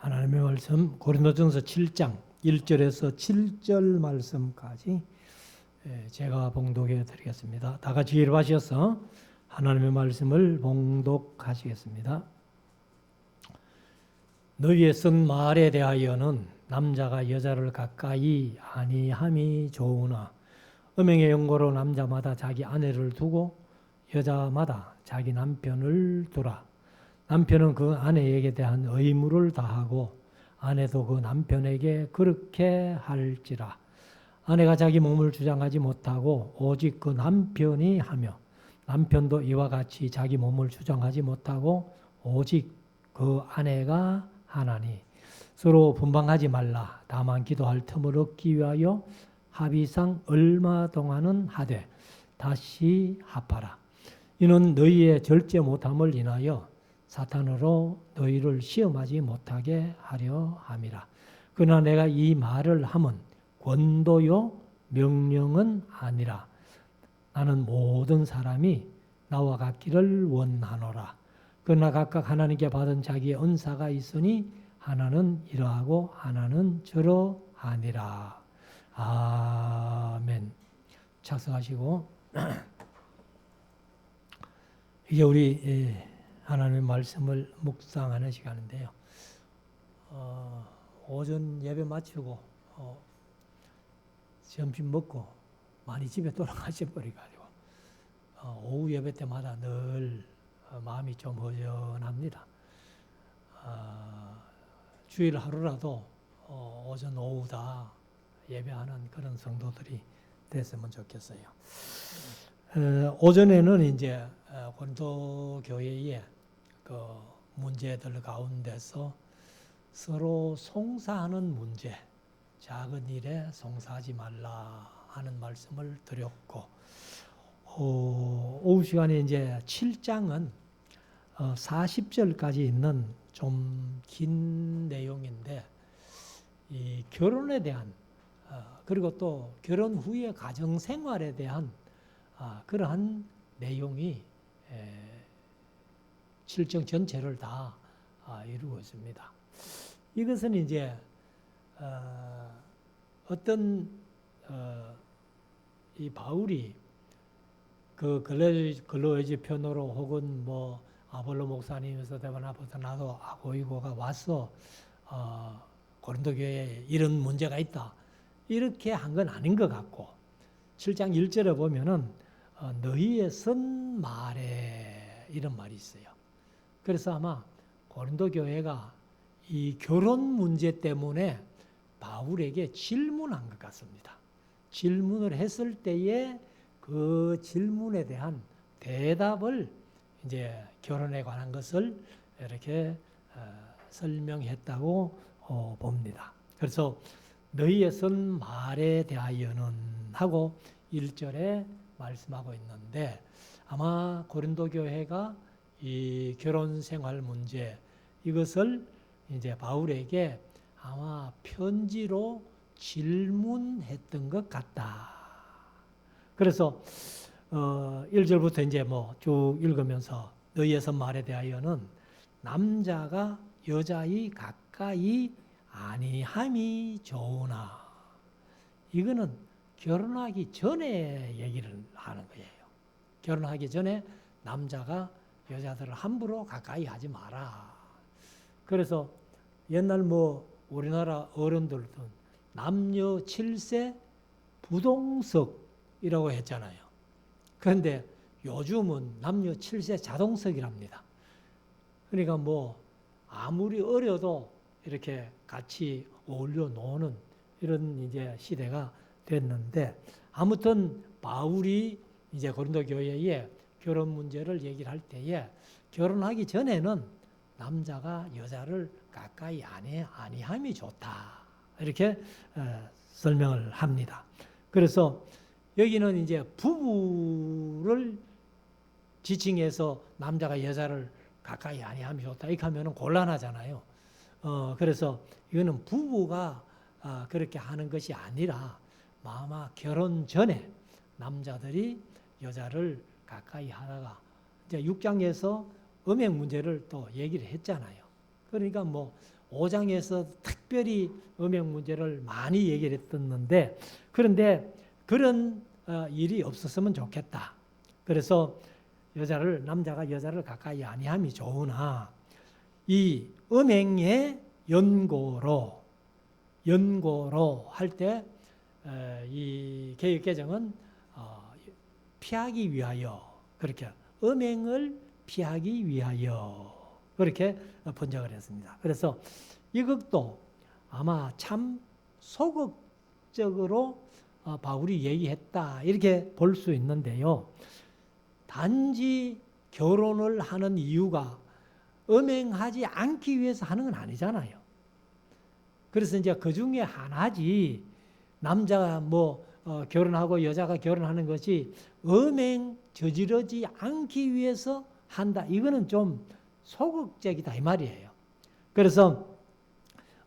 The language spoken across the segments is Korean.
하나님의 말씀 고린도전서 7장 1절에서 7절 말씀까지 제가 봉독해 드리겠습니다. 다 같이 일어나셔서 하나님의 말씀을 봉독하시겠습니다. 너희의 쓴 말에 대하여는 남자가 여자를 가까이 아니함이 좋으나 음행의 연고로 남자마다 자기 아내를 두고 여자마다 자기 남편을 두라. 남편은 그 아내에게 대한 의무를 다하고 아내도 그 남편에게 그렇게 할지라. 아내가 자기 몸을 주장하지 못하고 오직 그 남편이 하며 남편도 이와 같이 자기 몸을 주장하지 못하고 오직 그 아내가 하나니 서로 분방하지 말라. 다만 기도할 틈을 얻기 위하여 합의상 얼마 동안은 하되 다시 합하라. 이는 너희의 절제 못함을 인하여 사탄으로 너희를 시험하지 못하게 하려 함이라. 그러나 내가 이 말을 함은 권도요 명령은 아니라 나는 모든 사람이 나와 같기를 원하노라. 그러나 각각 하나님께 받은 자기의 은사가 있으니 하나는 이러하고 하나는 저러하니라. 아멘. 착석하시고 이게 우리 하나님의 말씀을 묵상하는 시간인데요. 오전 예배 마치고 점심 먹고 많이 집에 돌아가셔 버려가지고 오후 예배 때마다 늘 마음이 좀 허전합니다. 주일 하루라도 오전 오후 다 예배하는 그런 성도들이 됐으면 좋겠어요. 오전에는 이제 고린도 교회의 그 문제들 가운데서 서로 송사하는 문제, 작은 일에 송사하지 말라 하는 말씀을 드렸고, 오후 시간에 이제 7장은 40절까지 있는 좀 긴 내용인데, 이 결혼에 대한 그리고 또 결혼 후의 가정 생활에 대한 그러한 내용이 7장 전체를 다 이루고 있습니다. 이것은 이제 어떤 이 바울이 그 글로에지 편으로 혹은 뭐 아볼로 목사님에서 대바나보다 나도 아고이고가 와서 고린도 교회에 이런 문제가 있다 이렇게 한 건 아닌 것 같고 7장 1절에 보면은 너희의 쓴 말에 이런 말이 있어요. 그래서 아마 고린도 교회가 이 결혼 문제 때문에 바울에게 질문한 것 같습니다. 질문을 했을 때에 그 질문에 대한 대답을 이제 결혼에 관한 것을 이렇게 설명했다고 봅니다. 그래서 너희의 쓴 말에 대하여는 하고 1절에 말씀하고 있는데 아마 고린도 교회가 이 결혼 생활 문제 이것을 이제 바울에게 아마 편지로 질문했던 것 같다. 그래서 1절부터 이제 뭐 쭉 읽으면서 너희의 선 말에 대하여는 남자가 여자의 가까이 아니함이 좋으나 이거는 결혼하기 전에 얘기를 하는 거예요. 결혼하기 전에 남자가 여자들을 함부로 가까이 하지 마라. 그래서 옛날 뭐 우리나라 어른들도 남녀 7세 부동석이라고 했잖아요. 그런데 요즘은 남녀 7세 자동석이랍니다. 그러니까 뭐 아무리 어려도 이렇게 같이 어울려 노는 이런 이제 시대가 됐는데 아무튼 바울이 이제 고린도 교회에 결혼 문제를 얘기를 할 때에 결혼하기 전에는 남자가 여자를 가까이 아니함이 좋다. 이렇게 설명을 합니다. 그래서 여기는 이제 부부를 지칭해서 남자가 여자를 가까이 아니함이 좋다. 이렇게 하면 곤란하잖아요. 그래서 이거는 부부가 그렇게 하는 것이 아니라 아마 결혼 전에 남자들이 여자를 가까이 하다가 이제 6장에서 음행 문제를 또 얘기를 했잖아요. 그러니까 뭐 5장에서 특별히 음행 문제를 많이 얘기를 했었는데, 그런데 그런 일이 없었으면 좋겠다. 그래서 남자가 여자를 가까이 아니함이 좋으나 이 음행의 연고로 할 때 이 개역 개정은 피하기 위하여, 그렇게 음행을 피하기 위하여 그렇게 번역을 했습니다. 그래서 이것도 아마 참 소극적으로 바울이 얘기했다 이렇게 볼 수 있는데요. 단지 결혼을 하는 이유가 음행하지 않기 위해서 하는 건 아니잖아요. 그래서 이제 그 중에 하나지, 남자가 결혼하고 여자가 결혼하는 것이 음행 저지르지 않기 위해서 한다. 이거는 좀 소극적이다 이 말이에요. 그래서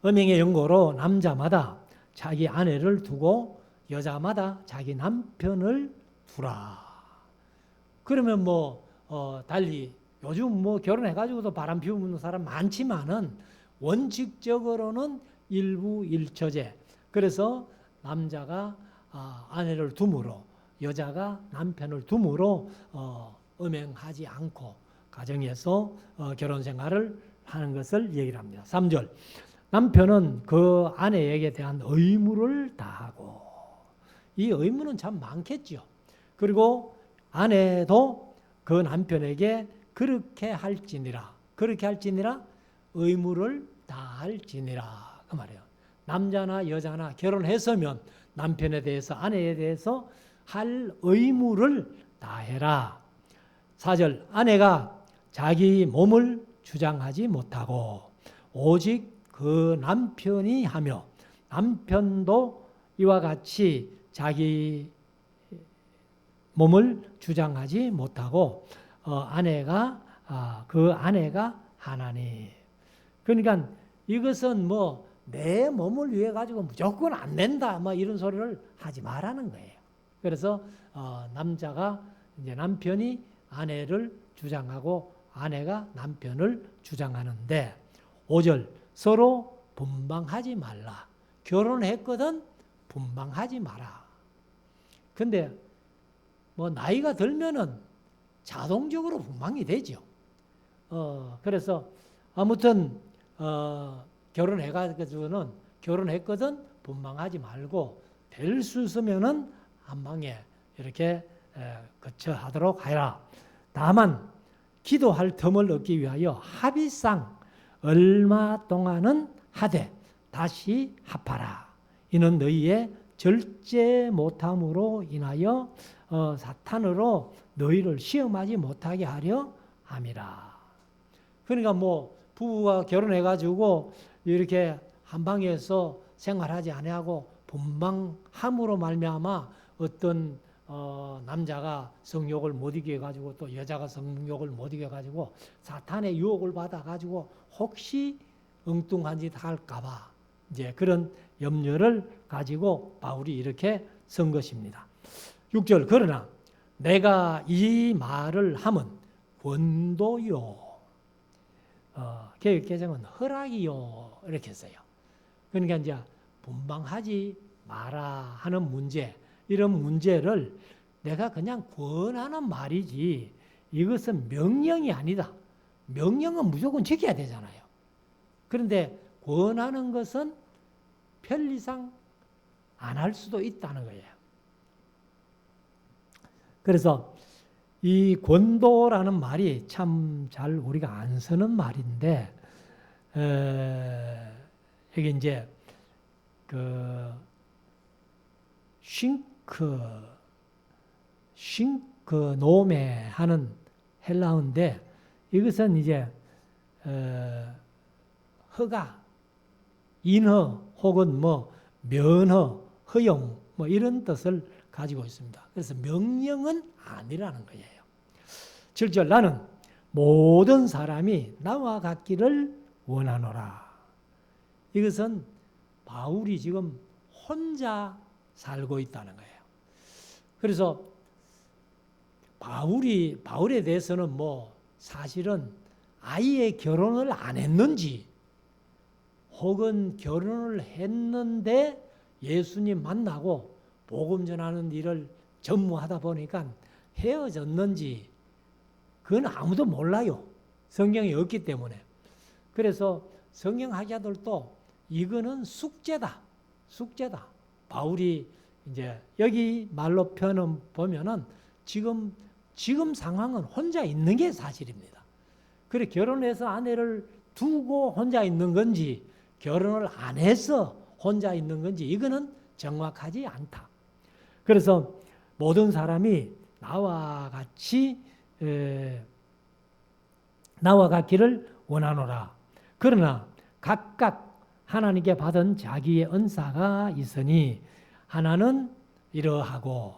음행의 연고로 남자마다 자기 아내를 두고 여자마다 자기 남편을 두라. 그러면 달리 요즘 결혼해가지고도 바람 피우는 사람 많지만은 원칙적으로는 일부일처제. 그래서 남자가 아내를 둠으로 여자가 남편을 둠으로 음행하지 않고 가정에서 결혼 생활을 하는 것을 얘기를 합니다. 3절. 남편은 그 아내에게 대한 의무를 다하고, 이 의무는 참 많겠죠. 그리고 아내도 그 남편에게 그렇게 할지니라 의무를 다할지니라 그 말이에요. 남자나 여자나 결혼했으면 남편에 대해서 아내에 대해서 할 의무를 다해라. 4절. 아내가 자기 몸을 주장하지 못하고 오직 그 남편이 하며, 남편도 이와 같이 자기 몸을 주장하지 못하고 그 아내가 하나니. 그러니까 이것은 내 몸을 위해 가지고 무조건 안 된다 이런 소리를 하지 말라는 거예요. 그래서 이제 남편이 아내를 주장하고 아내가 남편을 주장하는데, 5절. 서로 분방하지 말라. 결혼했거든 분방하지 마라. 근데 나이가 들면은 자동적으로 분방이 되죠. 그래서 아무튼 결혼했거든 분방하지 말고 될 수 있으면은 한 방에 이렇게 거처하도록 하라. 다만 기도할 틈을 얻기 위하여 합의상 얼마 동안은 하되 다시 합하라. 이는 너희의 절제 못함으로 인하여 사탄으로 너희를 시험하지 못하게 하려 함이라. 그러니까 부부가 결혼해가지고 이렇게 한 방에서 생활하지 아니하고 분방함으로 말미암아 어떤 남자가 성욕을 못 이겨가지고 또 여자가 성욕을 못 이겨가지고 사탄의 유혹을 받아가지고 혹시 엉뚱한 짓 할까봐 이제 그런 염려를 가지고 바울이 이렇게 쓴 것입니다. 6절. 그러나 내가 이 말을 함은 권도요. 개역 개정은 허락이요 이렇게 써요. 그러니까 이제 분방하지 마라 하는 문제, 이런 문제를 내가 그냥 권하는 말이지 이것은 명령이 아니다. 명령은 무조건 지켜야 되잖아요. 그런데 권하는 것은 편리상 안 할 수도 있다는 거예요. 그래서 이 권도라는 말이 참 잘 우리가 안 쓰는 말인데, 이게 이제 싱크 노메 하는 헬라어인데, 이것은 이제 허가, 인허 혹은 면허, 허용 이런 뜻을 가지고 있습니다. 그래서 명령은 아니라는 거예요. 7절. 나는 모든 사람이 나와 같기를 원하노라. 이것은 바울이 지금 혼자 살고 있다는 거예요. 그래서 바울에 대해서는 사실은 아예 결혼을 안 했는지 혹은 결혼을 했는데 예수님 만나고 복음 전하는 일을 전무하다 보니까 헤어졌는지 그건 아무도 몰라요. 성경이 없기 때문에. 그래서 성경학자들도 이거는 숙제다. 숙제다. 바울이 이제 여기 말로 표현 보면은 지금 상황은 혼자 있는 게 사실입니다. 그래 결혼해서 아내를 두고 혼자 있는 건지 결혼을 안 해서 혼자 있는 건지 이거는 정확하지 않다. 그래서 모든 사람이 나와 같기를 원하노라. 그러나 각각 하나님께 받은 자기의 은사가 있으니 하나는 이러하고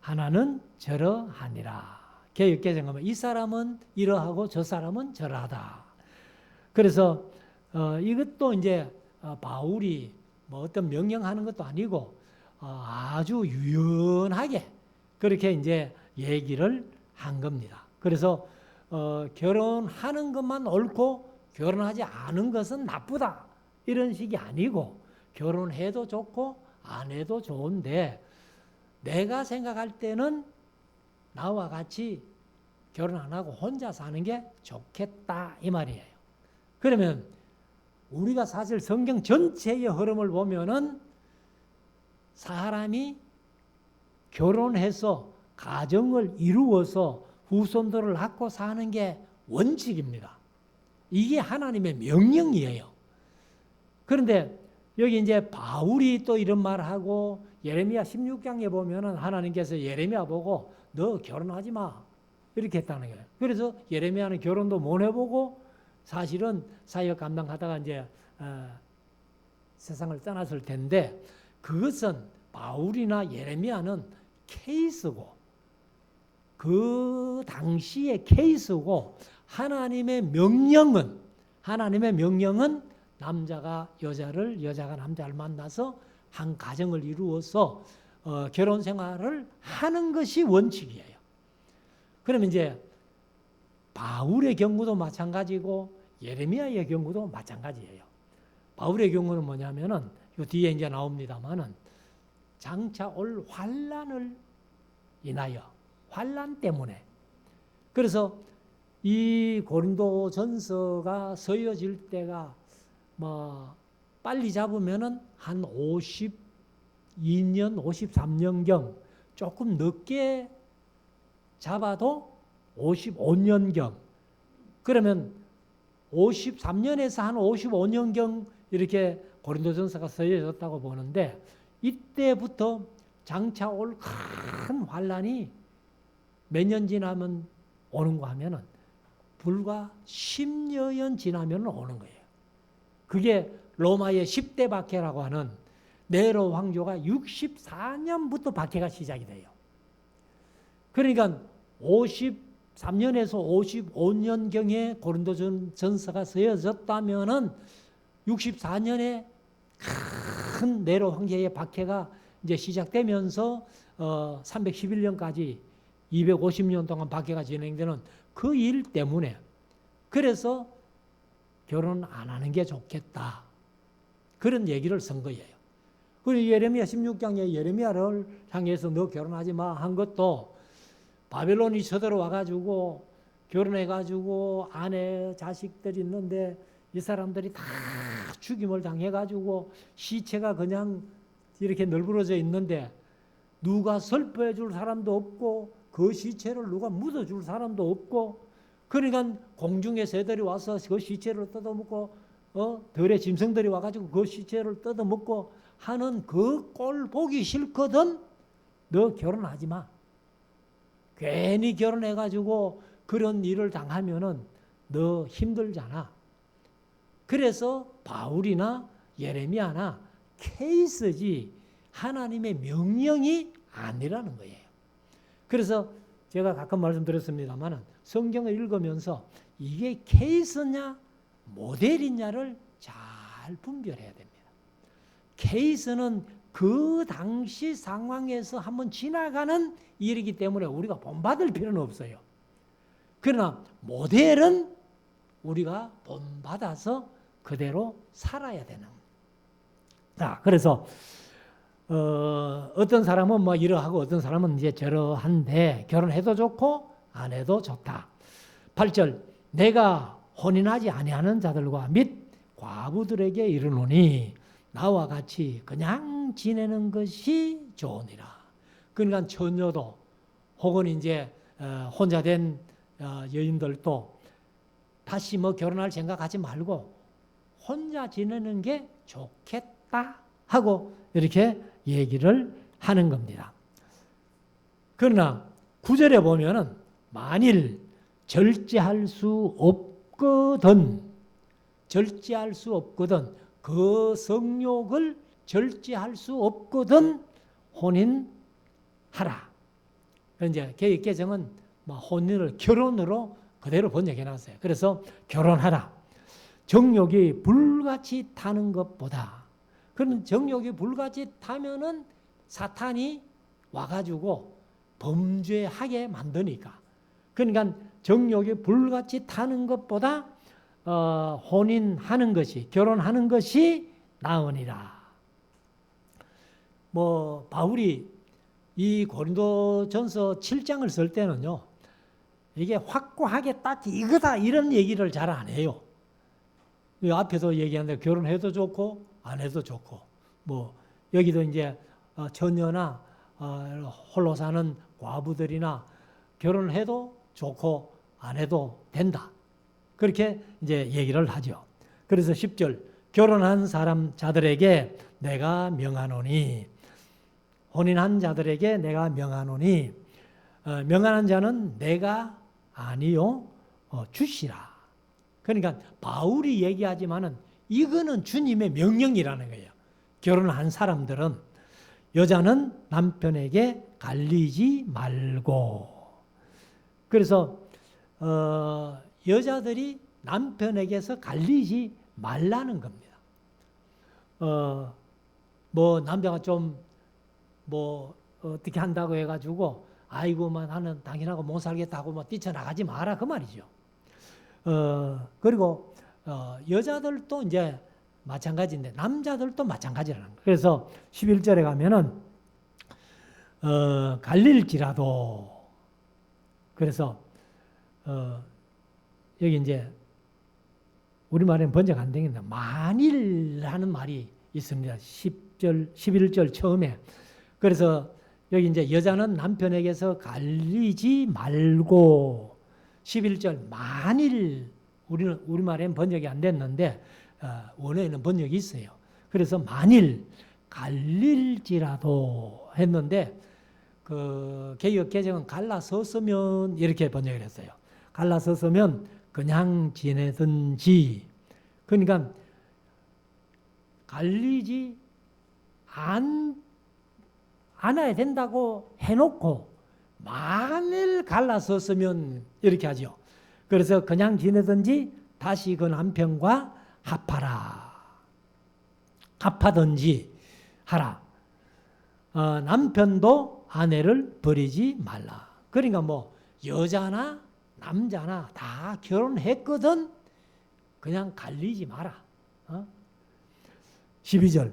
하나는 저러하니라. 개역개정하면 이 사람은 이러하고 저 사람은 저러하다. 그래서 이것도 이제 바울이 뭐 어떤 명령하는 것도 아니고 아주 유연하게 그렇게 이제 얘기를 한 겁니다. 그래서 결혼하는 것만 옳고 결혼하지 않은 것은 나쁘다 이런 식이 아니고 결혼해도 좋고 안 해도 좋은데 내가 생각할 때는 나와 같이 결혼 안 하고 혼자 사는 게 좋겠다 이 말이에요. 그러면 우리가 사실 성경 전체의 흐름을 보면은 사람이 결혼해서 가정을 이루어서 후손들을 낳고 사는 게 원칙입니다. 이게 하나님의 명령이에요. 그런데 여기 이제 바울이 또 이런 말을 하고 예레미야 16장에 보면은 하나님께서 예레미야 보고 너 결혼하지 마 이렇게 했다는 거예요. 그래서 예레미야는 결혼도 못 해보고 사실은 사역 감당하다가 이제 세상을 떠났을 텐데 그것은 바울이나 예레미야는 케이스고 그 당시의 케이스고 하나님의 명령은 남자가 여자를 여자가 남자를 만나서 한 가정을 이루어서 결혼 생활을 하는 것이 원칙이에요. 그러면 이제 바울의 경우도 마찬가지고 예레미야의 경우도 마찬가지예요. 바울의 경우는 뭐냐면은 이 뒤에 이제 나옵니다만은 장차 올 환란을 인하여 환란 때문에 그래서 이 고린도전서가 서여질 때가 뭐 빨리 잡으면은 한 52년, 53년경 조금 늦게 잡아도 55년경 그러면 53년에서 한 55년경 이렇게 고린도전서가 서여졌다고 보는데 이때부터 장차 올 큰 환란이 몇 년 지나면 오는가 하면은 불과 10여년 지나면 오는 거예요. 그게 로마의 10대 박해라고 하는 네로 황조가 64년부터 박해가 시작이 돼요. 그러니까 53년에서 55년경에 고린도전서가 쓰여졌다면은 64년에 큰 네로 황제의 박해가 이제 시작되면서 311년까지 250년 동안 박해가 진행되는 그 일 때문에 그래서 결혼 안 하는 게 좋겠다. 그런 얘기를 쓴 거예요. 그리고 예레미야 16장에 예레미야를 향해서 너 결혼하지 마 한 것도 바벨론이 쳐들어와 가지고 결혼해 가지고 아내 자식들이 있는데 이 사람들이 다 죽임을 당해 가지고 시체가 그냥 이렇게 널브러져 있는데 누가 슬퍼해 줄 사람도 없고 그 시체를 누가 묻어 줄 사람도 없고 그러니까 공중의 새들이 와서 그 시체를 뜯어먹고 들의 짐승들이 와가지고 그 시체를 뜯어먹고 하는 그 꼴 보기 싫거든. 너 결혼하지 마. 괜히 결혼해가지고 그런 일을 당하면은 너 힘들잖아. 그래서 바울이나 예레미야나 케이스지 하나님의 명령이 아니라는 거예요. 그래서 제가 가끔 말씀드렸습니다만 성경을 읽으면서 이게 케이스냐 모델이냐를 잘 분별해야 됩니다. 케이스는 그 당시 상황에서 한번 지나가는 일이기 때문에 우리가 본받을 필요는 없어요. 그러나 모델은 우리가 본받아서 그대로 살아야 되는 겁니다. 자, 그래서 어떤 사람은 뭐 이러하고 어떤 사람은 이제 저러한데 결혼해도 좋고 안 해도 좋다. 8절 내가 혼인하지 아니하는 자들과 및 과부들에게 이르노니 나와 같이 그냥 지내는 것이 좋으니라. 그러니까 처녀도 혹은 이제 혼자 된 여인들도 다시 뭐 결혼할 생각하지 말고 혼자 지내는 게 좋겠다 하고 이렇게 얘기를 하는 겁니다. 그러나 9절에 보면은 만일 절제할 수 없거든 그 성욕을 절제할 수 없거든 혼인하라. 이제 개역 개정은 혼인을 결혼으로 그대로 번역해 놨어요. 그래서 결혼하라. 정욕이 불같이 타는 것보다, 그러면 정욕이 불같이 타면은 사탄이 와가지고 범죄하게 만드니까. 그러니까 정욕이 불같이 타는 것보다 혼인하는 것이, 결혼하는 것이 나으니라. 뭐 바울이 이 고린도전서 7장을 쓸 때는요, 이게 확고하게 딱 이거다 이런 얘기를 잘 안 해요. 앞에서 얘기하는데 결혼해도 좋고 안 해도 좋고, 뭐 여기도 이제 처녀나 홀로 사는 과부들이나 결혼해도 좋고 안 해도 된다. 그렇게 이제 얘기를 하죠. 그래서 10절 결혼한 사람 자들에게 내가 명하노니, 혼인한 자들에게 내가 명하노니, 명하는 자는 내가 아니요 주시라. 그러니까 바울이 얘기하지만은 이거는 주님의 명령이라는 거예요. 결혼한 사람들은 여자는 남편에게 갈리지 말고, 그래서 여자들이 남편에게서 갈리지 말라는 겁니다. 뭐 남자가 좀 뭐 어떻게 한다고 해가지고 아이고만 하는 당신하고 못 살겠다고 뭐 뛰쳐나가지 마라 그 말이죠. 그리고 여자들도 이제 마찬가지인데 남자들도 마찬가지라는 거예요. 그래서 11절에 가면은 갈릴지라도, 그래서 여기 이제 우리말에는 번역 안 되겠는데 만일하는 말이 있습니다. 10절, 11절 처음에. 그래서 여기 이제 여자는 남편에게서 갈리지 말고, 11절 만일, 우리말에는 번역이 안 됐는데 원어에는 번역이 있어요. 그래서 만일 갈릴지라도 했는데 그 개역 개정은 갈라섰으면 이렇게 번역을 했어요. 갈라섰으면 그냥 지내든지. 그러니까 갈리지 않아야 된다고 해놓고 만일 갈라섰으면 이렇게 하죠. 그래서 그냥 지내든지 다시 그 남편과 합하든지 하라. 남편도 아내를 버리지 말라. 그러니까 뭐 여자나 남자나 다 결혼했거든 그냥 갈리지 마라. 12절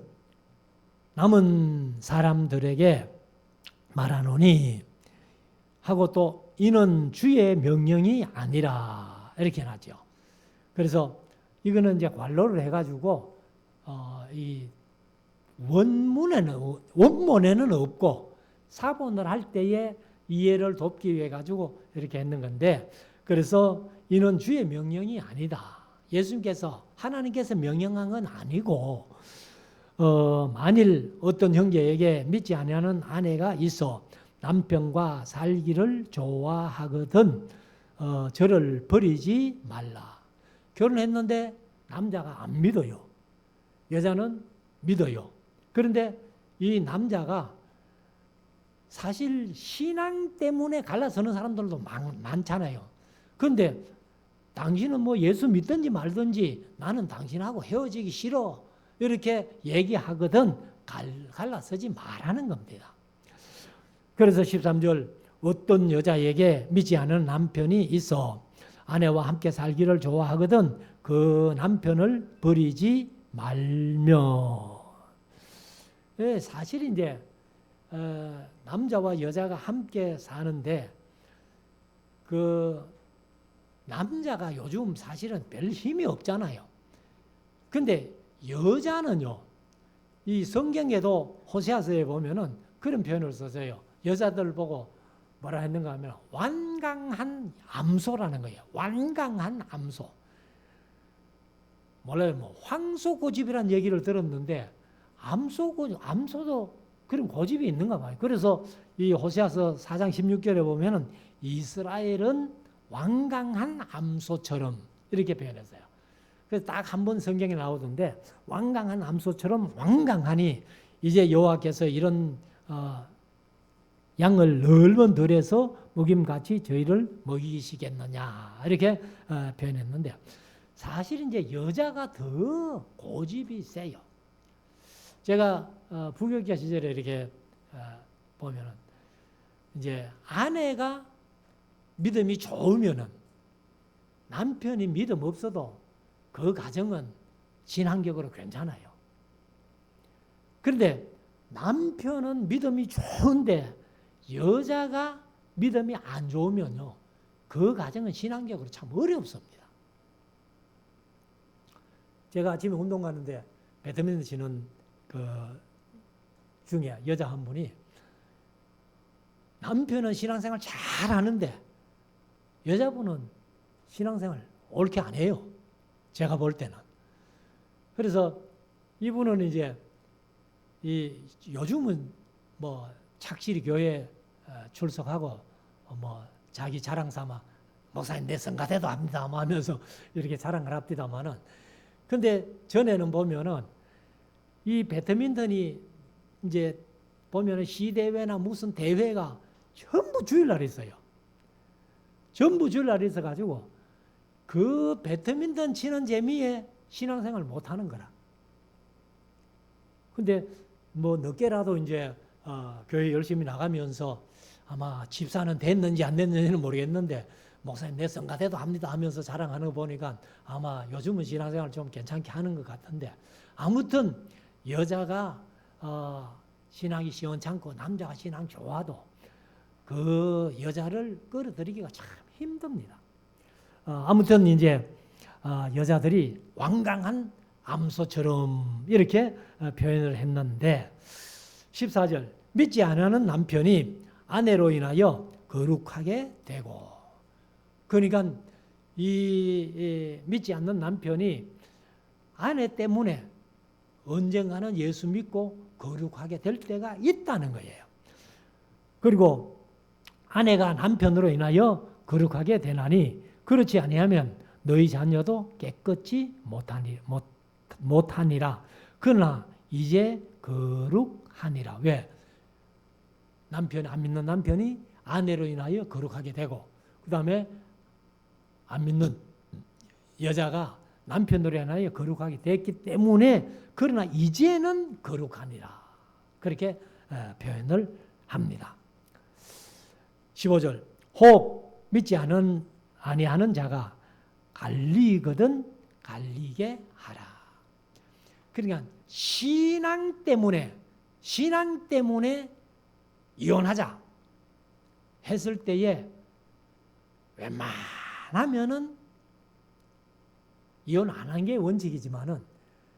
남은 사람들에게 말하노니 하고 또 이는 주의 명령이 아니라 이렇게 해놨죠. 그래서 이거는 이제 관로를 해가지고 이 원문에는 없고 사본을 할 때에 이해를 돕기 위해 가지고 이렇게 했는 건데, 그래서 이는 주의 명령이 아니다. 예수님께서 하나님께서 명령한 건 아니고 만일 어떤 형제에게 믿지 아니하는 아내가 있어 남편과 살기를 좋아하거든 저를 버리지 말라. 결혼했는데 남자가 안 믿어요. 여자는 믿어요. 그런데 이 남자가 사실 신앙 때문에 갈라서는 사람들도 많잖아요. 그런데 당신은 뭐 예수 믿든지 말든지 나는 당신하고 헤어지기 싫어 이렇게 얘기하거든 갈라서지 말라는 겁니다. 그래서 13절 어떤 여자에게 믿지 않은 남편이 있어 아내와 함께 살기를 좋아하거든 그 남편을 버리지 말며. 예, 사실 이제 남자와 여자가 함께 사는데 그 남자가 요즘 사실은 별 힘이 없잖아요. 근데 여자는요, 이 성경에도 호세아서에 보면은 그런 표현을 써서요. 여자들 보고 뭐라 했는가 하면 완강한 암소라는 거예요. 완강한 암소. 몰라요. 뭐 황소고집이라는 얘기를 들었는데 암소도 그런 고집이 있는가 봐요. 그래서 이 호세아서 4장 16절에 보면은 이스라엘은 완강한 암소처럼 이렇게 표현했어요. 그래서 딱 한 번 성경에 나오던데 완강한 암소처럼 완강하니 이제 여호와께서 이런 양을 넓은 들에서 먹임같이 저희를 먹이시겠느냐 이렇게 표현했는데 사실 이제 여자가 더 고집이 세요. 제가 부교육자 시절에 이렇게 보면은 이제 아내가 믿음이 좋으면은 남편이 믿음 없어도 그 가정은 신앙적으로 괜찮아요. 그런데 남편은 믿음이 좋은데 여자가 믿음이 안 좋으면요, 그 가정은 신앙적으로 참 어렵습니다. 제가 아침에 운동 가는데 배드민턴 치는 그 중에 여자 한 분이 남편은 신앙생활 잘 하는데 여자분은 신앙생활 옳게 안 해요. 제가 볼 때는. 그래서 이분은 이제 요즘은 뭐 착실히 교회 출석하고 뭐 자기 자랑 삼아 목사님 내 성가대도 합니다 하면서 이렇게 자랑을 합니다만은 근데 전에는 보면은 이 배드민턴이 이제 보면은 시대회나 무슨 대회가 전부 주일날에 있어요. 전부 주일날에 있어가지고 그 배드민턴 치는 재미에 신앙생활을 못하는 거라. 근데 뭐 늦게라도 이제 교회 열심히 나가면서 아마 집사는 됐는지 안 됐는지는 모르겠는데 목사님 내 성가대도 합니다 하면서 자랑하는 거 보니까 아마 요즘은 신앙생활 좀 괜찮게 하는 것 같은데 아무튼 여자가 신앙이 시원찮고 남자가 신앙 좋아도 그 여자를 끌어들이기가 참 힘듭니다. 아무튼 이제 여자들이 완강한 암소처럼 이렇게 표현을 했는데 14절 믿지 않는 남편이 아내로 인하여 거룩하게 되고 그러니까 이 믿지 않는 남편이 아내 때문에 언젠가는 예수 믿고 거룩하게 될 때가 있다는 거예요. 그리고 아내가 남편으로 인하여 거룩하게 되나니 그렇지 아니하면 너희 자녀도 깨끗이 못하니라. 그러나 이제 거룩하니라. 왜? 안 믿는 남편이 아내로 인하여 거룩하게 되고 그 다음에 안 믿는 여자가 남편으로 인하여 거룩하게 됐기 때문에 그러나 이제는 거룩하니라. 그렇게 표현을 합니다. 15절 혹 믿지 아니하는 자가 갈리거든 갈리게 하라. 그러니까 신앙 때문에 이혼하자 했을 때에 웬만하면은 이혼 안 한 게 원칙이지만은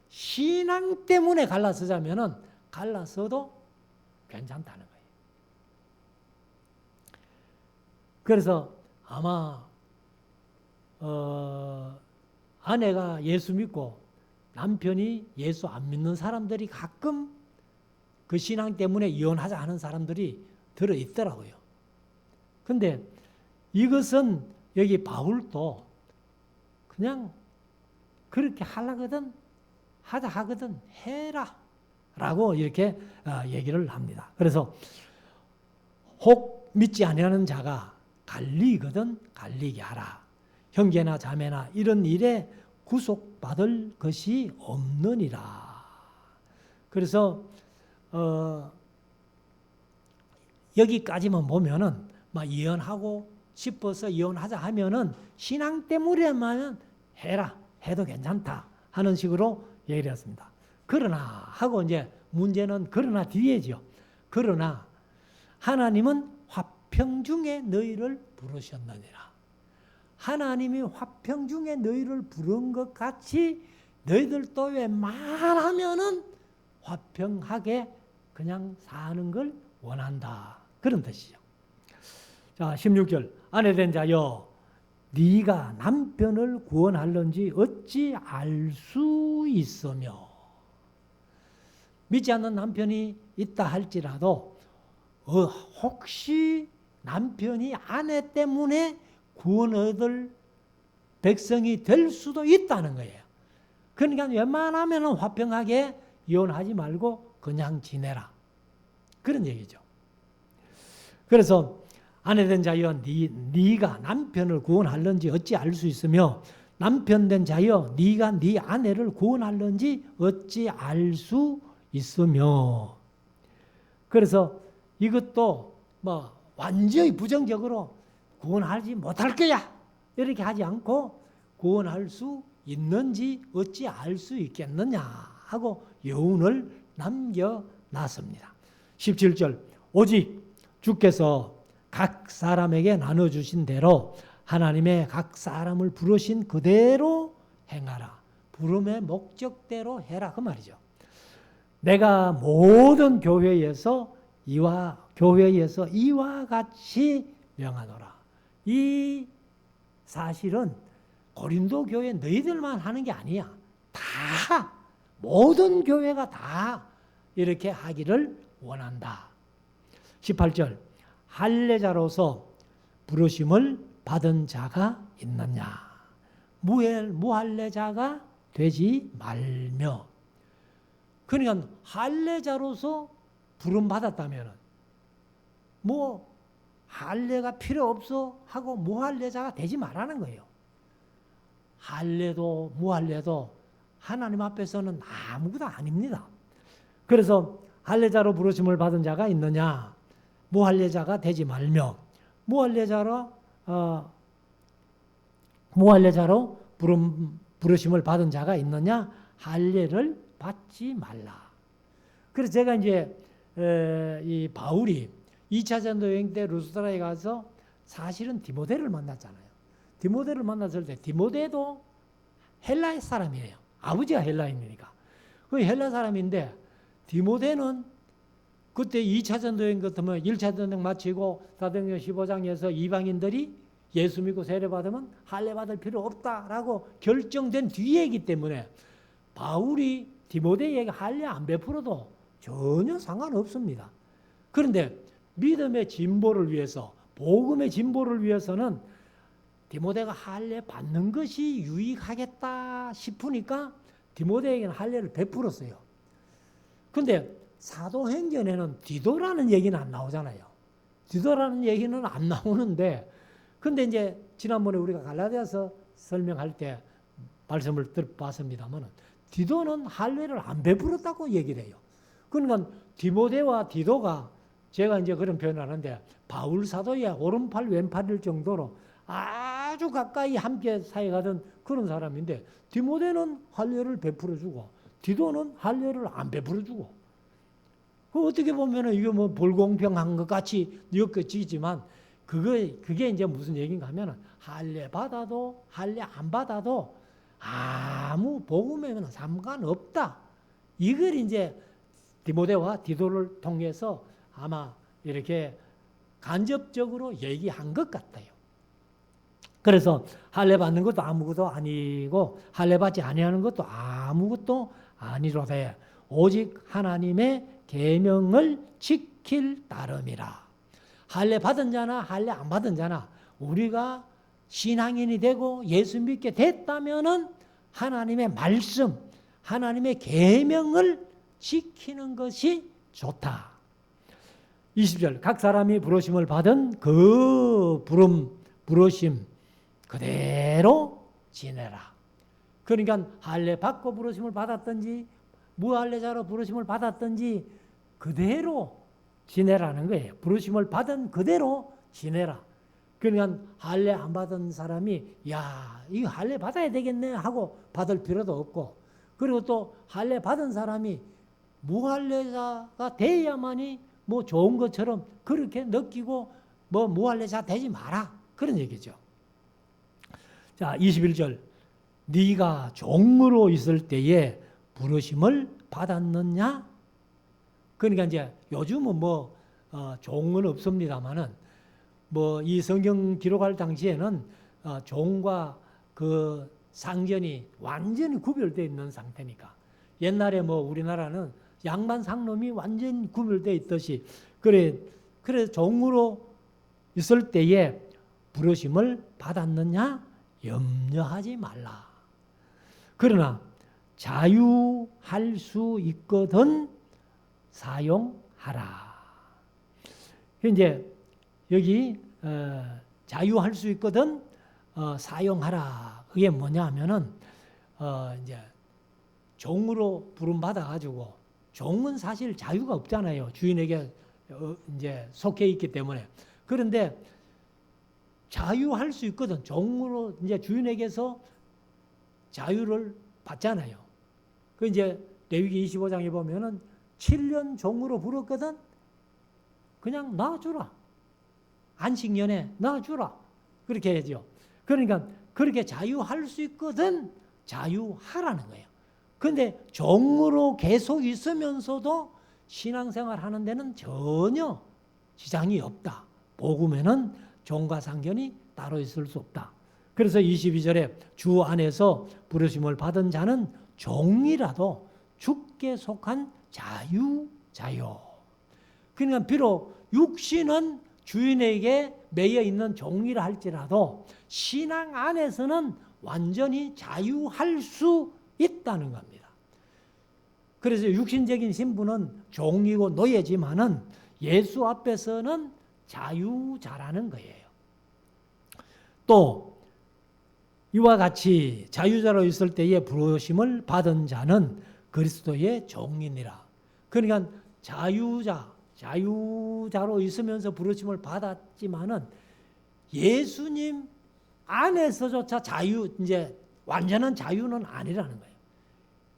신앙 때문에 갈라서자면은 갈라서도 괜찮다는 거예요. 그래서 아마 아내가 예수 믿고 남편이 예수 안 믿는 사람들이 가끔 그 신앙 때문에 이혼하자 하는 사람들이 들어있더라고요. 근데 이것은 여기 바울도 그냥 그렇게 하려거든 하자 하거든 해라 라고 이렇게 얘기를 합니다. 그래서 혹 믿지 아니하는 자가 갈리거든 갈리게 하라. 형제나 자매나 이런 일에 구속받을 것이 없느니라. 그래서 여기까지만 보면은 막 이혼하고 싶어서 이혼하자 하면은 신앙 때문에만 해도 괜찮다 하는 식으로 얘기를 했습니다. 그러나 하고 이제 문제는 그러나 뒤에죠. 그러나 하나님은 화평 중에 너희를 부르셨느니라. 하나님이 화평 중에 너희를 부른 것 같이 너희들도 웬만하면은 화평하게 그냥 사는 걸 원한다. 그런 뜻이죠. 자, 16절. 아내된 자여, 네가 남편을 구원할런지 어찌 알 수 있으며. 믿지 않는 남편이 있다 할지라도 혹시 남편이 아내 때문에 구원 얻을 백성이 될 수도 있다는 거예요. 그러니까 웬만하면 화평하게 이혼하지 말고 그냥 지내라. 그런 얘기죠. 그래서 아내된 자여 네가 남편을 구원할는지 어찌 알 수 있으며 남편된 자여 네가 네 아내를 구원할는지 어찌 알 수 있으며. 그래서 이것도 뭐 완전히 부정적으로 구원하지 못할 거야 이렇게 하지 않고 구원할 수 있는지 어찌 알 수 있겠느냐 하고 여운을 남겨놨습니다. 17절. 오직 주께서 각 사람에게 나눠주신 대로 하나님의 각 사람을 부르신 그대로 행하라. 부름의 목적대로 해라 그 말이죠. 내가 모든 교회에서 이와 같이 명하노라. 이 사실은 고린도 교회 너희들만 하는 게 아니야. 다 모든 교회가 다 이렇게 하기를 원한다. 18절. 할례자로서 부르심을 받은 자가 있느냐. 무할례자가 되지 말며. 그러니까 할례자로서 부름 받았다면 뭐 할례가 필요 없어 하고 무할례자가 되지 말라는 거예요. 할례도 무할례도 하나님 앞에서는 아무것도 아닙니다. 그래서 할례자로 부르심을 받은 자가 있느냐, 무할례자가 되지 말며, 무할례자로 부르심을 받은 자가 있느냐, 할례를 받지 말라. 그래서 제가 이제 이 바울이 2차 전도 여행 때 루스드라에 가서 사실은 디모데를 만났잖아요. 디모데를 만났을 때 디모데도 헬라 사람이에요. 아버지가 헬라인이니까. 그 헬라 사람인데 디모데는 그때 2차 전도여행 같으면 1차 전도여행 마치고 사도행전 15장에서 이방인들이 예수 믿고 세례받으면 할례 받을 필요 없다라고 결정된 뒤이기 때문에 바울이 디모데에게 할례 안 베풀어도 전혀 상관없습니다. 그런데 믿음의 진보를 위해서, 복음의 진보를 위해서는 디모데가 할례 받는 것이 유익하겠다 싶으니까 디모데에게는 할례를 베풀었어요. 그런데 사도행전에는 디도라는 얘기는 안 나오잖아요. 디도라는 얘기는 안 나오는데, 근데 이제 지난번에 우리가 갈라디아서 설명할 때 말씀을 들어봤습니다만 디도는 할례를 안 베풀었다고 얘기를 해요. 그러니까 디모데와 디도가 제가 이제 그런 표현을 하는데 바울 사도의 오른팔 왼팔일 정도로 아주 가까이 함께 사역하던 그런 사람인데 디모데는 할례를 베풀어주고 디도는 할례를 안 베풀어주고 어떻게 보면 이거 뭐 불공평한 것 같이 느껴지지만 그게 이제 무슨 얘기인가 하면 할례 받아도 할례 안 받아도 아무 복음에는 상관없다. 이걸 이제 디모데와 디도를 통해서 아마 이렇게 간접적으로 얘기한 것 같아요. 그래서 할례 받는 것도 아무것도 아니고 할례 받지 아니하는 것도 아무것도 아니로되 오직 하나님의 계명을 지킬 따름이라. 할례 받은 자나 할례 안 받은 자나 우리가 신앙인이 되고 예수 믿게 됐다면은 하나님의 말씀, 하나님의 계명을 지키는 것이 좋다. 20절. 각 사람이 부르심을 받은 그 부르심 그대로 지내라. 그러니까 할례 받고 부르심을 받았든지 무할례자로 부르심을 받았든지 그대로 지내라는 거예요. 부르심을 받은 그대로 지내라. 그러니까 할례 안 받은 사람이 야, 이거 할례 받아야 되겠네 하고 받을 필요도 없고, 그리고 또 할례 받은 사람이 무할례자가 돼야만이 뭐 좋은 것처럼 그렇게 느끼고 뭐 무할례자 되지 마라, 그런 얘기죠. 자, 21절. 네가 종으로 있을 때에 부르심을 받았느냐? 그러니까 이제 요즘은 뭐 종은 없습니다만은 뭐 이 성경 기록할 당시에는 종과 그 상전이 완전히 구별되어 있는 상태니까, 옛날에 뭐 우리나라는 양반 상놈이 완전히 구별되어 있듯이 그래 종으로 있을 때에 부르심을 받았느냐? 염려하지 말라. 그러나 자유할 수 있거든 사용하라. 이제 여기 자유할 수 있거든 사용하라. 그게 뭐냐 하면은 이제 종으로 부름 받아 가지고, 종은 사실 자유가 없잖아요. 주인에게 이제 속해 있기 때문에. 그런데 자유할 수 있거든. 종으로 이제 주인에게서 자유를 받잖아요. 그 이제 레위기 25장에 보면은 7년 종으로 부렸거든. 그냥 놔주라. 안식년에 놔주라. 그렇게 하죠. 그러니까 그렇게 자유할 수 있거든 자유하라는 거예요. 그런데 종으로 계속 있으면서도 신앙생활 하는 데는 전혀 지장이 없다. 복음에는 종과 상견이 따로 있을 수 없다. 그래서 22절에 주 안에서 부르심을 받은 자는 종이라도 주께 속한 자유자요. 그러니까 비록 육신은 주인에게 매여 있는 종이라 할지라도 신앙 안에서는 완전히 자유할 수 있다는 겁니다. 그래서 육신적인 신분은 종이고 노예지만은 예수 앞에서는 자유자라는 거예요. 또 이와 같이 자유자로 있을 때에 부르심을 받은 자는 그리스도의 종이니라. 그러니까 자유자로 있으면서 부르심을 받았지만은 예수님 안에서조차 이제 완전한 자유는 아니라는 거예요.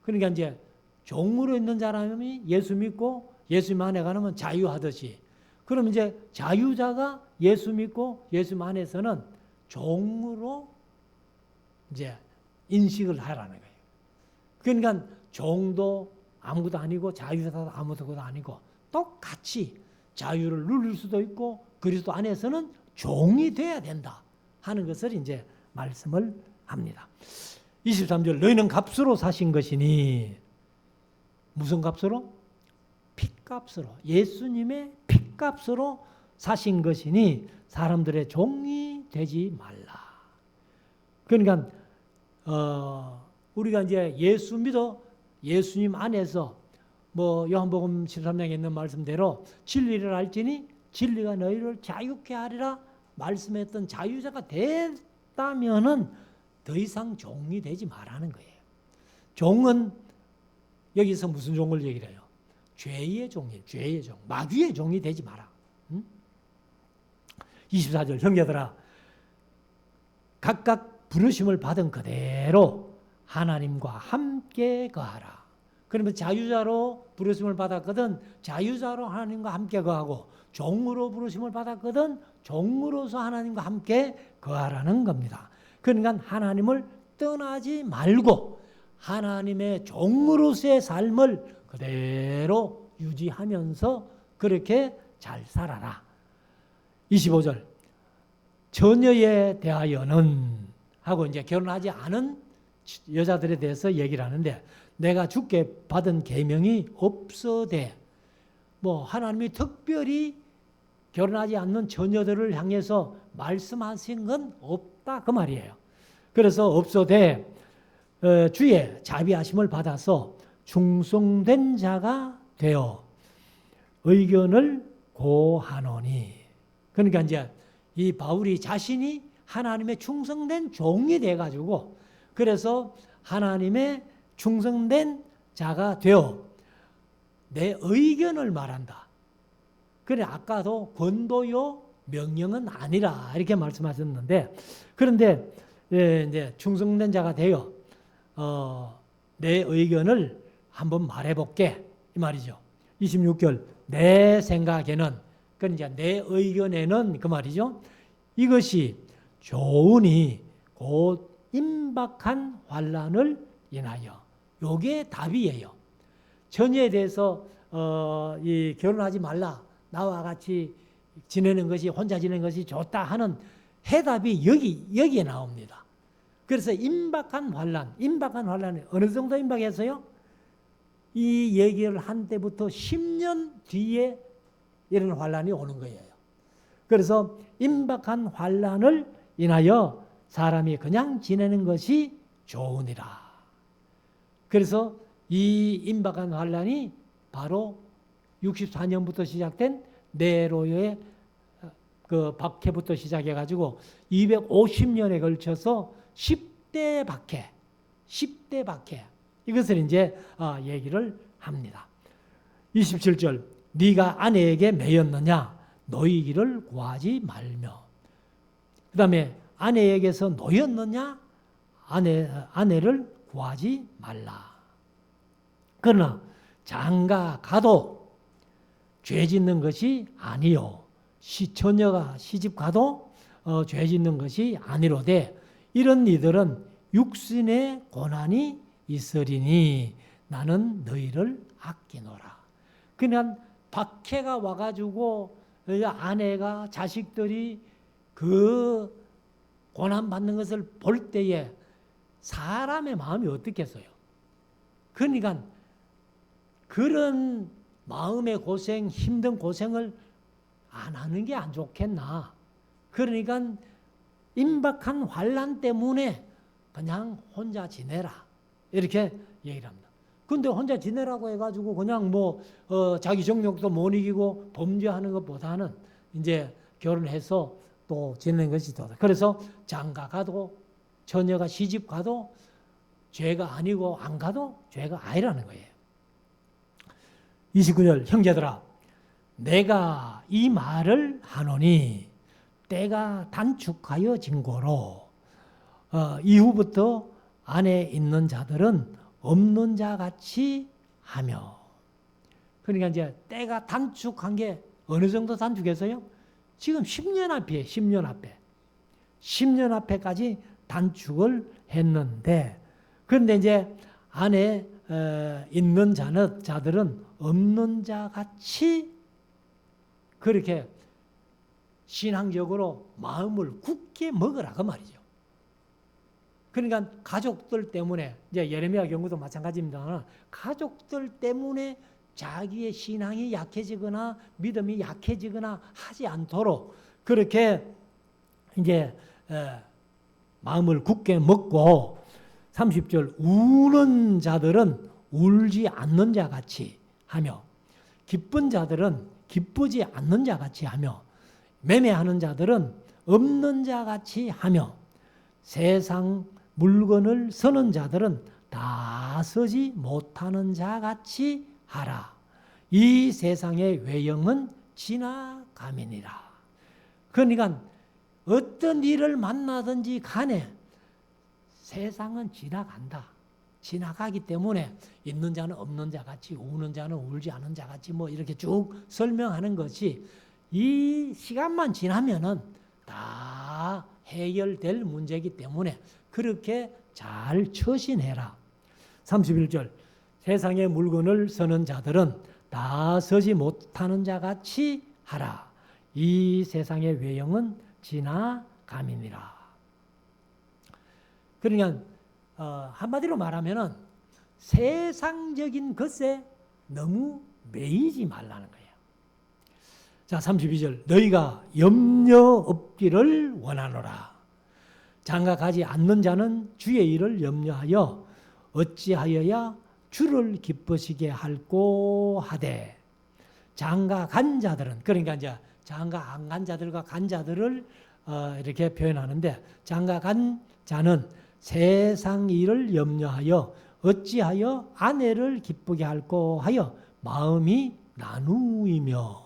그러니까 이제 종으로 있는 사람이 예수 믿고 예수님 안에 가면 자유하듯이, 그럼 이제 자유자가 예수 믿고 예수 안에서는 종으로 이제 인식을 하라는 거예요. 그러니까 종도 아무것도 아니고 자유자도 아무것도 아니고 똑같이 자유를 누릴 수도 있고 그리스도 안에서는 종이 돼야 된다 하는 것을 이제 말씀을 합니다. 23절. 너희는 값으로 사신 것이니, 무슨 값으로? 핏값으로, 예수님의 핏값으로 사신 것이니 사람들의 종이 되지 말라. 그러니까 우리가 이제 예수 믿어 예수님 안에서 뭐 요한복음 13장에 있는 말씀대로 진리를 알지니 진리가 너희를 자유케 하리라 말씀했던 자유자가 됐다면은 더 이상 종이 되지 말라는 거예요. 종은 여기서 무슨 종을 얘기를 해요? 죄의 종이에요. 죄의 종. 마귀의 종이 되지 마라. 24절. 형제들아, 각각 부르심을 받은 그대로 하나님과 함께 거하라. 그러면 자유자로 부르심을 받았거든 자유자로 하나님과 함께 거하고, 종으로 부르심을 받았거든 종으로서 하나님과 함께 거하라는 겁니다. 그러니까 하나님을 떠나지 말고 하나님의 종으로서의 삶을 그대로 유지하면서 그렇게 잘 살아라. 25절. 처녀에 대하여는 하고 이제 결혼하지 않은 여자들에 대해서 얘기를 하는데, 내가 주께 받은 계명이 없어되, 뭐 하나님이 특별히 결혼하지 않는 처녀들을 향해서 말씀하신 건 없다 그 말이에요. 그래서 없어되 주의 자비하심을 받아서 충성된 자가 되어 의견을 고하노니. 그러니까 이제 이 바울이 자신이 하나님의 충성된 종이 돼가지고, 그래서 하나님의 충성된 자가 되어 내 의견을 말한다. 그래 아까도 권도요 명령은 아니라 이렇게 말씀하셨는데, 그런데 이제 충성된 자가 되어 내 의견을 한번 말해볼게 이 말이죠. 26절 내 생각에는, 그러니까 내 의견에는 그 말이죠. 이것이 좋으니 곧 임박한 환난을 인하여. 요게 답이에요. 처녀에 대해서 이 결혼하지 말라, 나와 같이 지내는 것이, 혼자 지내는 것이 좋다 하는 해답이 여기에 나옵니다. 그래서 임박한 환난이 어느 정도 임박했어요? 이 얘기를 한 때부터 10년 뒤에 이런 환난이 오는 거예요. 그래서 임박한 환난을 인하여 사람이 그냥 지내는 것이 좋으니라. 그래서 이 임박한 환난이 바로 64년부터 시작된 네로의 그 박해부터 시작해가지고 250년에 걸쳐서 10대 박해 이것을 이제 얘기를 합니다. 27절 네가 아내에게 매였느냐 노이기를 구하지 말며. 그 다음에 아내에게서 노였느냐 아내를 구하지 말라. 그러나 장가 가도 죄 짓는 것이 아니요 처녀가 시집 가도 죄 짓는 것이 아니로되 이런 이들은 육신의 고난이 있으리니 나는 너희를 아끼노라. 그냥 박해가 와가지고 아내가 자식들이 그 고난받는 것을 볼 때에 사람의 마음이 어떻겠어요? 그러니까 그런 마음의 고생, 힘든 고생을 안 하는 게 안 좋겠나. 그러니까 임박한 환난 때문에 그냥 혼자 지내라 이렇게 얘기를 합니다. 근데 혼자 지내라고 해가지고 그냥 자기 정욕도 못 이기고 범죄하는 것보다는 이제 결혼해서 또 지내는 것이 좋다. 그래서 장가 가도 처녀가 시집 가도 죄가 아니고 안 가도 죄가 아니라는 거예요. 29절 형제들아 내가 이 말을 하노니 때가 단축하여 진고로 이후부터 안에 있는 자들은 없는 자 같이 하며. 그러니까 이제 때가 단축한 게 어느 정도 단축해서요? 지금 10년 앞이에요. 10년 앞에까지 단축을 했는데, 그런데 이제 안에 있는 자들은 없는 자 같이 그렇게 신앙적으로 마음을 굳게 먹으라 그 말이죠. 그러니까 가족들 때문에 이제 예레미야 경우도 마찬가지입니다만 가족들 때문에 자기의 신앙이 약해지거나 믿음이 약해지거나 하지 않도록 그렇게 이제 마음을 굳게 먹고 30절 우는 자들은 울지 않는 자 같이 하며 기쁜 자들은 기쁘지 않는 자 같이 하며 매매하는 자들은 없는 자 같이 하며 세상 물건을 서는 자들은 다 서지 못하는 자 같이 하라. 이 세상의 외형은 지나감이니라. 그러니까 어떤 일을 만나든지 간에 세상은 지나간다. 지나가기 때문에 있는 자는 없는 자 같이 우는 자는 울지 않은 자 같이 이렇게 쭉 설명하는 것이 이 시간만 지나면은 다 해결될 문제이기 때문에 그렇게 잘 처신해라. 31절 세상의 물건을 서는 자들은 다 서지 못하는 자 같이 하라. 이 세상의 외형은 지나감이니라. 그러니까 한마디로 말하면은 세상적인 것에 너무 매이지 말라는 거예요. 자, 32절 너희가 염려 없기를 원하노라. 장가 가지 않는 자는 주의 일을 염려하여 어찌하여야 주를 기쁘시게 할꼬 하되 장가 간 자들은 그러니까 이제 장가 안 간 자들과 간 자들을 이렇게 표현하는데 장가 간 자는 세상 일을 염려하여 어찌하여 아내를 기쁘게 할꼬 하여 마음이 나누이며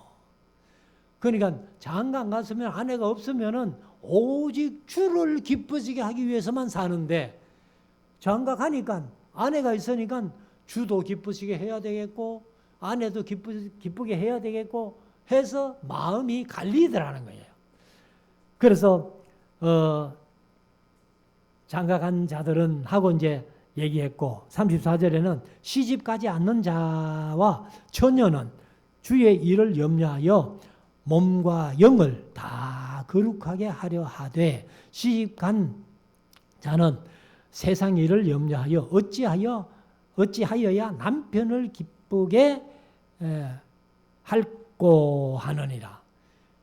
그러니까 장가 안 갔으면 아내가 없으면은 오직 주를 기쁘시게 하기 위해서만 사는데 장가 가니까 아내가 있으니까 주도 기쁘시게 해야 되겠고 아내도 기쁘게 해야 되겠고 해서 마음이 갈리더라는 거예요. 그래서 장가 간 자들은 하고 이제 얘기했고 34절에는 시집가지 않는 자와 처녀는 주의 일을 염려하여 몸과 영을 다 거룩하게 하려 하되 시집간 자는 세상 일을 염려하여 어찌하여야 남편을 기쁘게 할꼬 하느니라.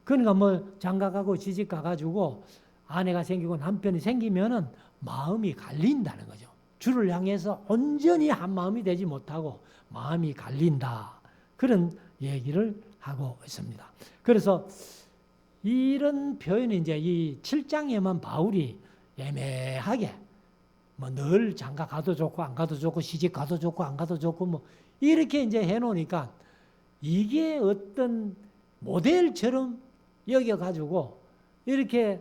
그러니까 뭐 장가가고 시집가가지고 아내가 생기고 남편이 생기면은 마음이 갈린다는 거죠. 주를 향해서 온전히 한 마음이 되지 못하고 마음이 갈린다. 그런 얘기를 하고 있습니다. 그래서 이런 표현이 이제 이 7장에만 바울이 애매하게 뭐 늘 장가 가도 좋고 안 가도 좋고 시집 가도 좋고 안 가도 좋고 뭐 이렇게 이제 해놓으니까 이게 어떤 모델처럼 여겨가지고 이렇게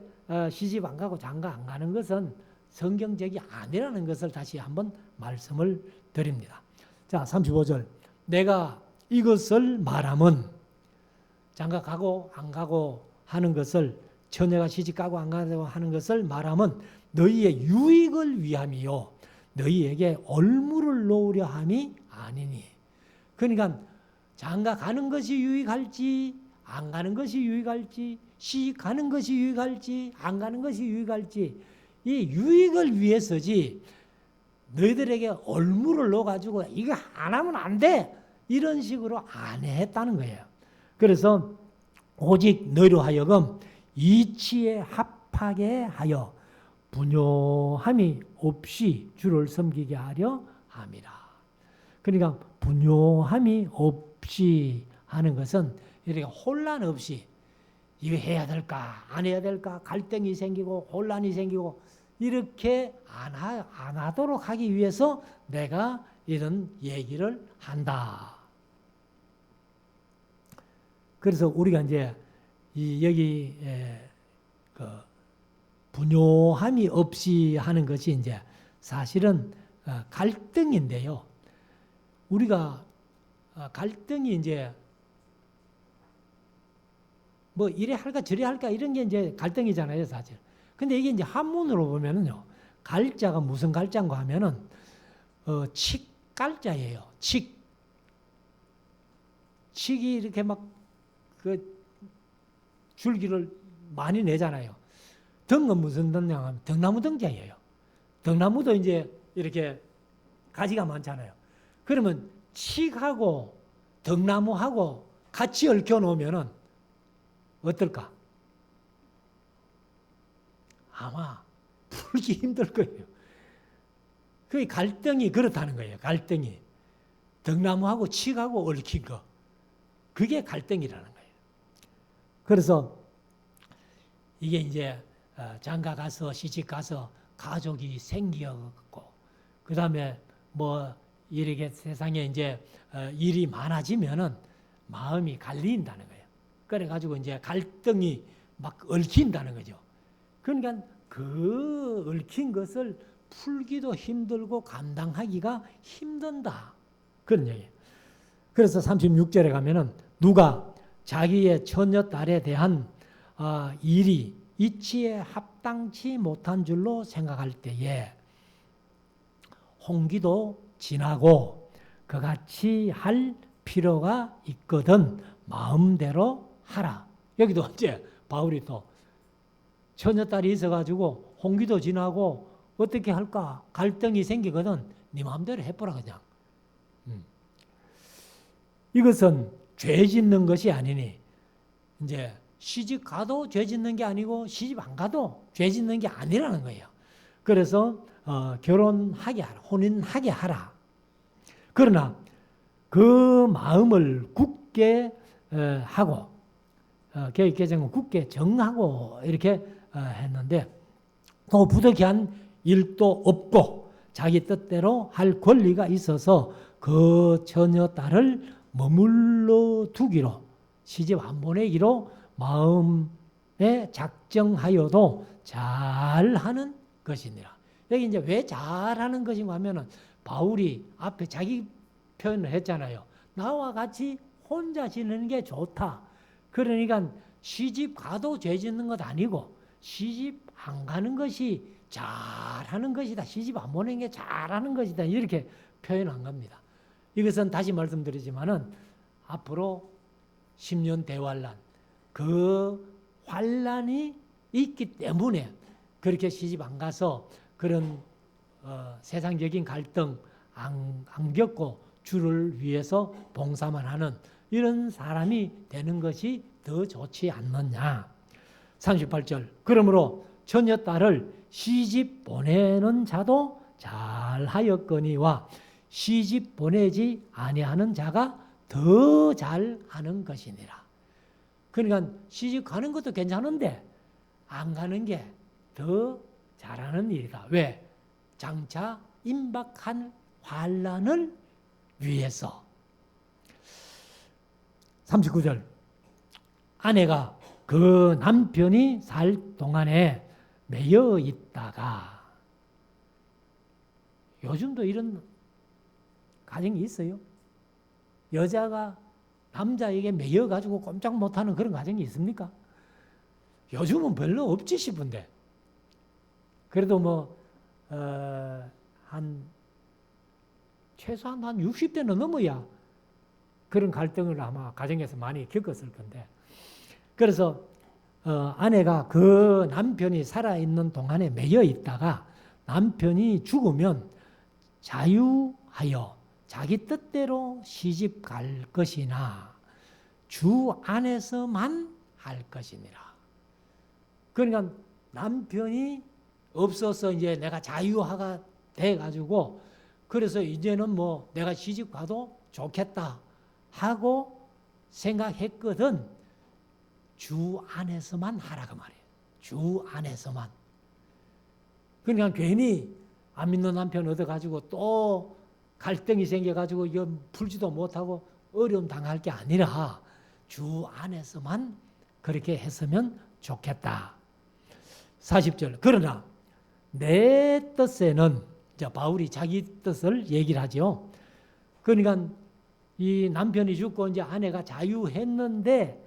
시집 안 가고 장가 안 가는 것은 성경적이 아니라는 것을 다시 한번 말씀을 드립니다. 자, 35절. 내가 이것을 말함은 장가 가고 안 가고 하는 것을 처녀가 시집 가고 안 가고 하는 것을 말함은 너희의 유익을 위함이요 너희에게 올무를 놓으려 함이 아니니. 그러니까 장가 가는 것이 유익할지 안 가는 것이 유익할지 시집 가는 것이 유익할지 안 가는 것이 유익할지 이 유익을 위해서지 너희들에게 올무를 넣어가지고 이거 안 하면 안 돼 이런 식으로 안 했다는 거예요. 그래서 오직 너희로 하여금 이치에 합하게 하여 분요함이 없이 주를 섬기게 하려 함이라. 그러니까 분요함이 없이 하는 것은 이렇게 혼란 없이 이거 해야 될까 안 해야 될까 갈등이 생기고 혼란이 생기고 이렇게 안 하도록 하기 위해서 내가 이런 얘기를 한다. 그래서 우리가 이제 여기 그 분요함이 없이 하는 것이 이제 사실은 갈등인데요. 우리가 갈등이 이제 뭐 이래 할까 저래 할까 이런 게 이제 갈등이잖아요, 사실. 근데 이게 이제 한문으로 보면은요, 갈자가 무슨 갈자인가 하면은 칙갈자예요. 칙이 이렇게 막 그 줄기를 많이 내잖아요. 등은 무슨 등냐 하면 등나무 등자예요. 등나무도 이제 이렇게 가지가 많잖아요. 그러면 칙하고 등나무하고 같이 얽혀 놓으면은 어떨까? 아마 풀기 힘들 거예요. 그 갈등이 그렇다는 거예요. 갈등이. 등나무하고 칙하고 얽힌 거. 그게 갈등이라는 거예요. 그래서 이게 이제 장가 가서 시집 가서 가족이 생겨갖고 그 다음에 뭐 이렇게 세상에 이제 일이 많아지면은 마음이 갈린다는 거예요. 그래가지고 이제 갈등이 막 얽힌다는 거죠. 그러니까 그 얽힌 것을 풀기도 힘들고 감당하기가 힘든다. 그런 얘기예요. 그래서 36절에 가면은 누가 자기의 처녀딸에 대한 일이 이치에 합당치 못한 줄로 생각할 때에 홍기도 지나고 그같이 할 필요가 있거든 마음대로 하라. 여기도 이제 바울이 또 처녀딸이 있어가지고 홍기도 지나고 어떻게 할까 갈등이 생기거든 네 마음대로 해보라 그냥. 이것은 죄 짓는 것이 아니니 이제 시집 가도 죄 짓는 게 아니고 시집 안 가도 죄 짓는 게 아니라는 거예요. 그래서 결혼하게 하라, 혼인하게 하라. 그러나 그 마음을 굳게 하고 개정은 굳게 정하고 이렇게 했는데 또 부득이한 일도 없고 자기 뜻대로 할 권리가 있어서 그 처녀딸을 머물러 두기로 시집 안 보내기로 마음에 작정하여도 잘하는 것이니라. 여기 이제 왜 잘하는 것인가 하면은 바울이 앞에 자기 표현을 했잖아요. 나와 같이 혼자 지내는 게 좋다. 그러니까 시집 가도 죄 짓는 것 아니고 시집 안 가는 것이 잘하는 것이다. 시집 안 보내는 게 잘하는 것이다. 이렇게 표현한 겁니다. 이것은 다시 말씀드리지만은 앞으로 10년 대환란, 그 환란이 있기 때문에 그렇게 시집 안 가서 그런 세상적인 갈등 안 겪고 주를 위해서 봉사만 하는 이런 사람이 되는 것이 더 좋지 않느냐. 38절. 그러므로 처녀딸을 시집 보내는 자도 잘하였거니와 시집 보내지 아니하는 자가 더 잘하는 것이니라. 그러니까 시집 가는 것도 괜찮은데 안 가는 게 더 잘하는 일이다. 왜? 장차 임박한 환란을 위해서. 39절. 아내가 그 남편이 살 동안에 매여 있다가, 요즘도 이런 가정이 있어요. 여자가 남자에게 매여가지고 꼼짝 못하는 그런 가정이 있습니까? 요즘은 별로 없지 싶은데. 그래도 최소한 한 60대는 넘어야 그런 갈등을 아마 가정에서 많이 겪었을 건데. 그래서 아내가 그 남편이 살아있는 동안에 매여 있다가 남편이 죽으면 자유하여 자기 뜻대로 시집 갈 것이나 주 안에서만 할 것이니라. 그러니까 남편이 없어서 이제 내가 자유화가 돼가지고 그래서 이제는 내가 시집 가도 좋겠다 하고 생각했거든. 주 안에서만 하라고 말이에요. 주 안에서만. 그러니까 괜히 안 믿는 남편 얻어가지고 또 갈등이 생겨가지고 이거 풀지도 못하고 어려움 당할 게 아니라 주 안에서만 그렇게 했으면 좋겠다. 40절. 그러나 내 뜻에는, 이제 바울이 자기 뜻을 얘기를 하죠. 그러니까 이 남편이 죽고 이제 아내가 자유했는데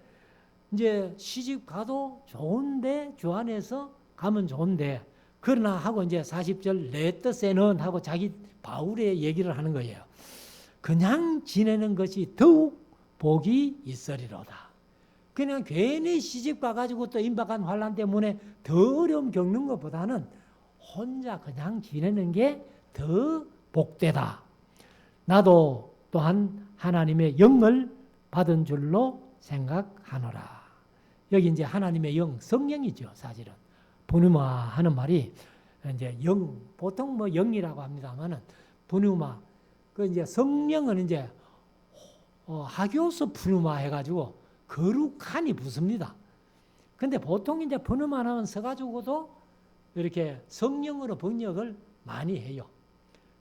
이제 시집 가도 좋은데 주 안에서 가면 좋은데, 그러나 하고 이제 40절 내 뜻에는 하고 자기 바울의 얘기를 하는 거예요. 그냥 지내는 것이 더욱 복이 있으리로다. 그냥 괜히 시집 가가지고 또 임박한 환란 때문에 더 어려움 겪는 것보다는 혼자 그냥 지내는 게 더 복되다. 나도 또한 하나님의 영을 받은 줄로 생각하노라. 여기 이제 하나님의 영, 성령이죠, 사실은. 분유마 하는 말이 이제 영, 보통 영이라고 합니다만은 분유마, 그 이제 성령은 이제 하교서 분유마 해가지고 거룩하니 붙습니다. 근데 보통 이제 분유마는 써가지고도 이렇게 성령으로 번역을 많이 해요.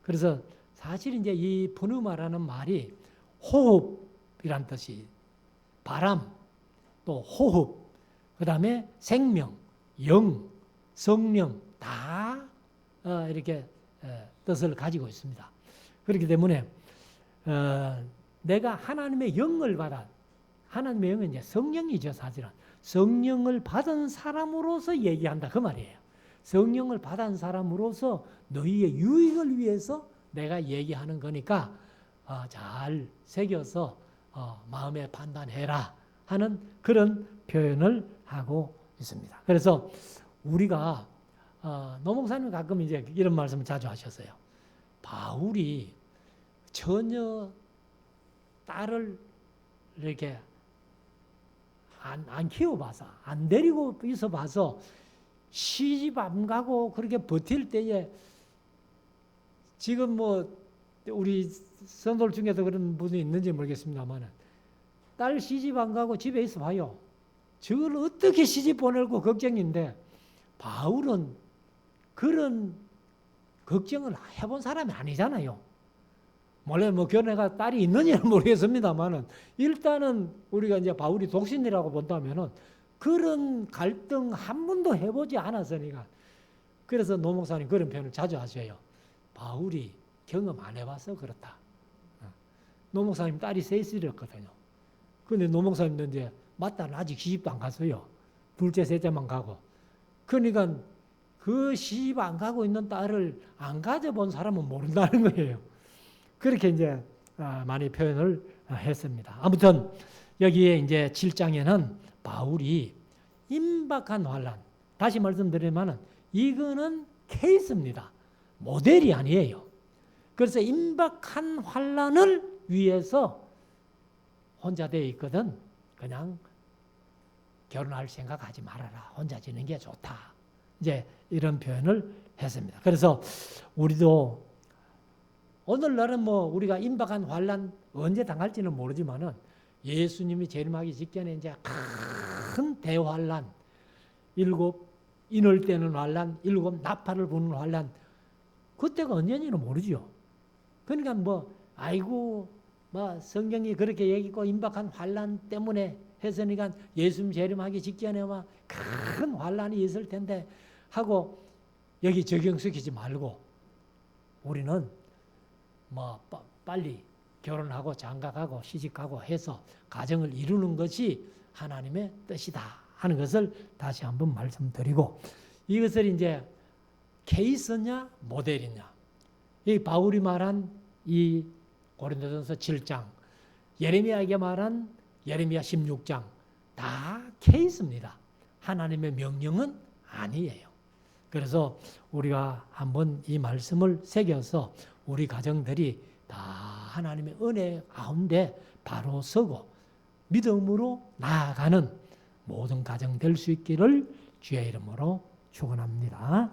그래서 사실 이제 이 분유마라는 말이 호흡이란 뜻이, 바람, 또 호흡, 그 다음에 생명, 영, 성령 다 이렇게 뜻을 가지고 있습니다. 그렇기 때문에 내가 하나님의 영을 받아, 하나님의 영은 이제 성령이죠, 사실은. 성령을 받은 사람으로서 얘기한다, 그 말이에요. 성령을 받은 사람으로서 너희의 유익을 위해서 내가 얘기하는 거니까 잘 새겨서 마음에 판단해라 하는 그런 표현을 하고 있습니다. 그래서 우리가 노목사님 가끔 이제 이런 말씀을 자주 하셨어요. 바울이 전혀 딸을 이렇게 안 키워봐서, 안 데리고 있어봐서 시집 안 가고 그렇게 버틸 때에, 지금 우리 성도들 중에도 그런 분이 있는지 모르겠습니다만, 딸 시집 안 가고 집에 있어 봐요. 저걸 어떻게 시집 보내고 걱정인데, 바울은 그런 걱정을 해본 사람이 아니잖아요. 원래 결혼해가 딸이 있느냐는 모르겠습니다만은, 일단은 우리가 이제 바울이 독신이라고 본다면은 그런 갈등 한 번도 해보지 않았으니까. 그래서 노 목사님 그런 표현을 자주 하셔요. 바울이 경험 안 해봐서 그렇다. 노 목사님 딸이 셋이었거든요. 근데 노 목사님도 이제 맞다는 아직 시집도 안 갔어요. 둘째, 셋째만 가고. 그러니까 그 시집 안 가고 있는 딸을 안 가져본 사람은 모른다는 거예요. 그렇게 이제 많이 표현을 했습니다. 아무튼 여기에 이제 7장에는 바울이 임박한 환란, 다시 말씀드리면은 이거는 케이스입니다. 모델이 아니에요. 그래서 임박한 환란을 위해서 혼자 되어 있거든. 그냥 결혼할 생각하지 말아라. 혼자 지는 게 좋다. 이제 이런 표현을 했습니다. 그래서 우리도 오늘날은 뭐 우리가 임박한 환란 언제 당할지는 모르지만은 예수님이 재림하기 직전에 이제 큰 대환란, 7 인을 떼는 환란, 7 나팔을 부는 환란, 그때가 언제인지는 모르죠. 그러니까 뭐 아이고 뭐 성경이 그렇게 얘기고 임박한 환란 때문에 했으니까 예수님 재림하기 직전에 막 큰 환란이 있을 텐데 하고 여기 적용시키지 말고 우리는 뭐 빨리 결혼하고 장가가고 시집가고 해서 가정을 이루는 것이 하나님의 뜻이다 하는 것을 다시 한번 말씀드리고, 이것을 이제 케이스냐 모델이냐, 이 바울이 말한 이 고린도전서 7장, 예레미야에게 말한 예레미야 16장 다 케이스입니다. 하나님의 명령은 아니에요. 그래서 우리가 한번 이 말씀을 새겨서 우리 가정들이 다 하나님의 은혜 가운데 바로 서고 믿음으로 나아가는 모든 가정 될 수 있기를 주의 이름으로 축원합니다.